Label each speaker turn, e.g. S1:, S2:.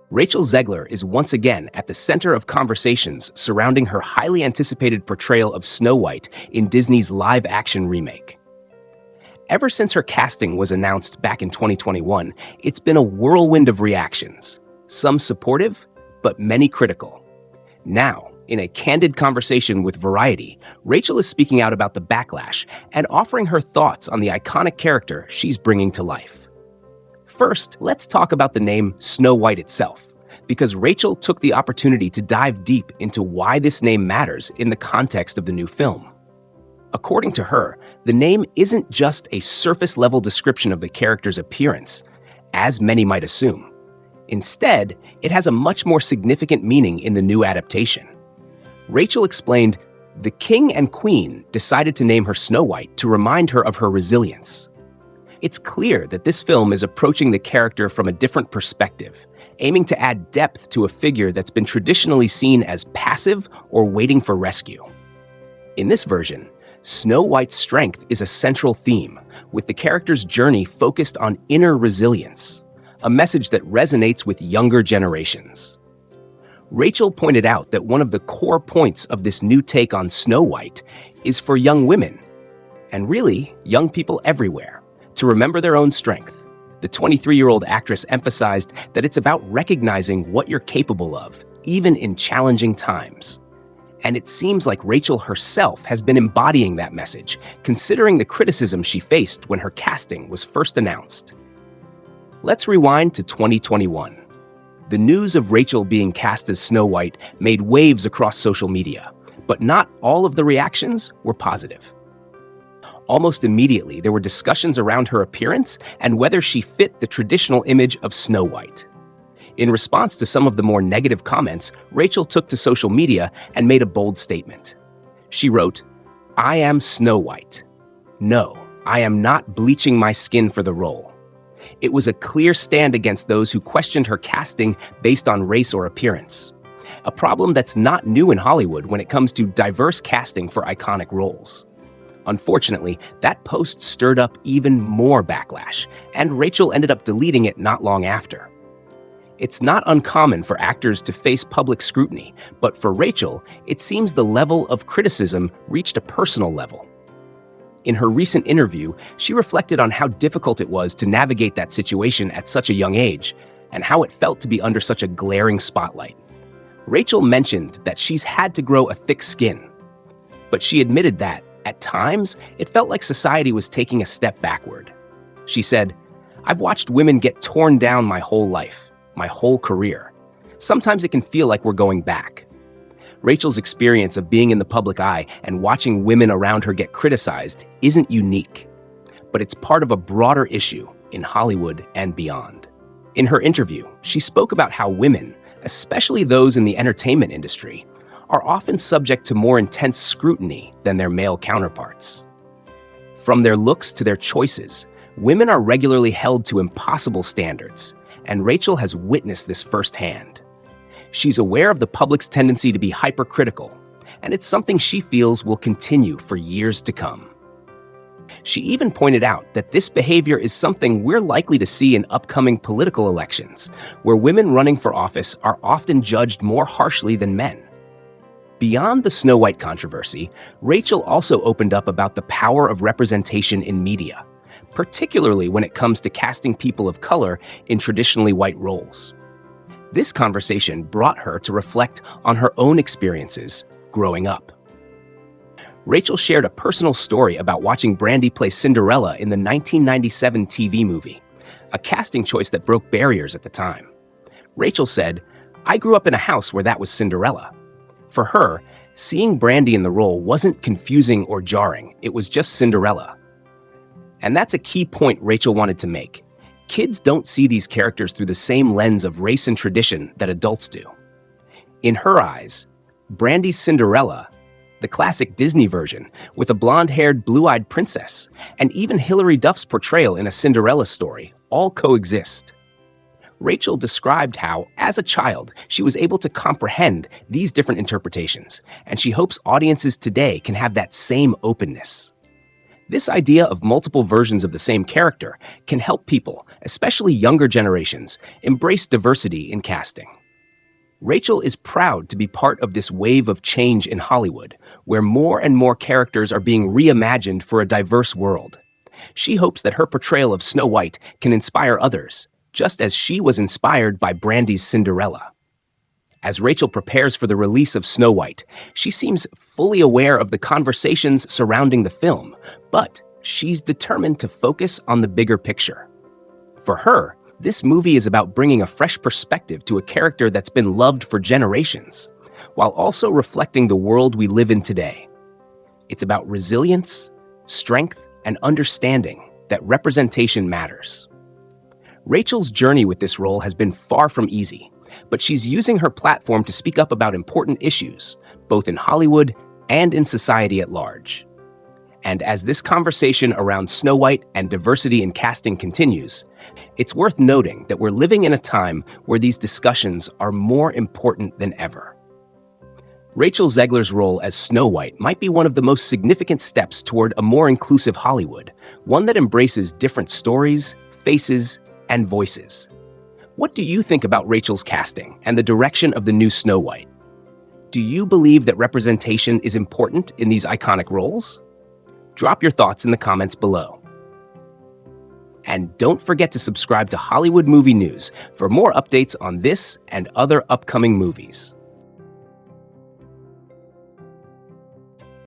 S1: Rachel Zegler is once again at the center of conversations surrounding her highly anticipated portrayal of Snow White in Disney's live-action remake. Ever since her casting was announced back in 2021, it's been a whirlwind of reactions, some supportive, but many critical. Now, in a candid conversation with Variety, Rachel is speaking out about the backlash and offering her thoughts on the iconic character she's bringing to life. First, let's talk about the name Snow White itself, because Rachel took the opportunity to dive deep into why this name matters in the context of the new film. According to her, the name isn't just a surface-level description of the character's appearance, as many might assume. Instead, it has a much more significant meaning in the new adaptation. Rachel explained, "The king and queen decided to name her Snow White to remind her of her resilience." It's clear that this film is approaching the character from a different perspective, aiming to add depth to a figure that's been traditionally seen as passive or waiting for rescue. In this version, Snow White's strength is a central theme, with the character's journey focused on inner resilience, a message that resonates with younger generations. Rachel pointed out that one of the core points of this new take on Snow White is for young women, and really young people everywhere, to remember their own strength. The 23-year-old actress emphasized that it's about recognizing what you're capable of, even in challenging times. And it seems like Rachel herself has been embodying that message, considering the criticism she faced when her casting was first announced. Let's rewind to 2021. The news of Rachel being cast as Snow White made waves across social media, but not all of the reactions were positive. Almost immediately, there were discussions around her appearance and whether she fit the traditional image of Snow White. In response to some of the more negative comments, Rachel took to social media and made a bold statement. She wrote, "I am Snow White. No, I am not bleaching my skin for the role." It was a clear stand against those who questioned her casting based on race or appearance, a problem that's not new in Hollywood when it comes to diverse casting for iconic roles. Unfortunately, that post stirred up even more backlash, and Rachel ended up deleting it not long after. It's not uncommon for actors to face public scrutiny, but for Rachel, it seems the level of criticism reached a personal level. In her recent interview, she reflected on how difficult it was to navigate that situation at such a young age, and how it felt to be under such a glaring spotlight. Rachel mentioned that she's had to grow a thick skin, but she admitted that, at times, it felt like society was taking a step backward. She said, "I've watched women get torn down my whole life, my whole career. Sometimes it can feel like we're going back." Rachel's experience of being in the public eye and watching women around her get criticized isn't unique, but it's part of a broader issue in Hollywood and beyond. In her interview, she spoke about how women, especially those in the entertainment industry, are often subject to more intense scrutiny than their male counterparts. From their looks to their choices, women are regularly held to impossible standards, and Rachel has witnessed this firsthand. She's aware of the public's tendency to be hypercritical, and it's something she feels will continue for years to come. She even pointed out that this behavior is something we're likely to see in upcoming political elections, where women running for office are often judged more harshly than men. Beyond the Snow White controversy, Rachel also opened up about the power of representation in media, particularly when it comes to casting people of color in traditionally white roles. This conversation brought her to reflect on her own experiences growing up. Rachel shared a personal story about watching Brandy play Cinderella in the 1997 TV movie, a casting choice that broke barriers at the time. Rachel said, "I grew up in a house where that was Cinderella." For her, seeing Brandy in the role wasn't confusing or jarring, it was just Cinderella. And that's a key point Rachel wanted to make. Kids don't see these characters through the same lens of race and tradition that adults do. In her eyes, Brandy's Cinderella, the classic Disney version with a blonde-haired, blue-eyed princess, and even Hilary Duff's portrayal in A Cinderella Story, all coexist. Rachel described how, as a child, she was able to comprehend these different interpretations, and she hopes audiences today can have that same openness. This idea of multiple versions of the same character can help people, especially younger generations, embrace diversity in casting. Rachel is proud to be part of this wave of change in Hollywood, where more and more characters are being reimagined for a diverse world. She hopes that her portrayal of Snow White can inspire others, just as she was inspired by Brandy's Cinderella. As Rachel prepares for the release of Snow White, she seems fully aware of the conversations surrounding the film, but she's determined to focus on the bigger picture. For her, this movie is about bringing a fresh perspective to a character that's been loved for generations, while also reflecting the world we live in today. It's about resilience, strength, and understanding that representation matters. Rachel's journey with this role has been far from easy, but she's using her platform to speak up about important issues, both in Hollywood and in society at large. And as this conversation around Snow White and diversity in casting continues, it's worth noting that we're living in a time where these discussions are more important than ever. Rachel Zegler's role as Snow White might be one of the most significant steps toward a more inclusive Hollywood, one that embraces different stories, faces, and voices. What do you think about Rachel's casting and the direction of the new Snow White? Do you believe that representation is important in these iconic roles? Drop your thoughts in the comments below. And don't forget to subscribe to Hollywood Movie News for more updates on this and other upcoming movies.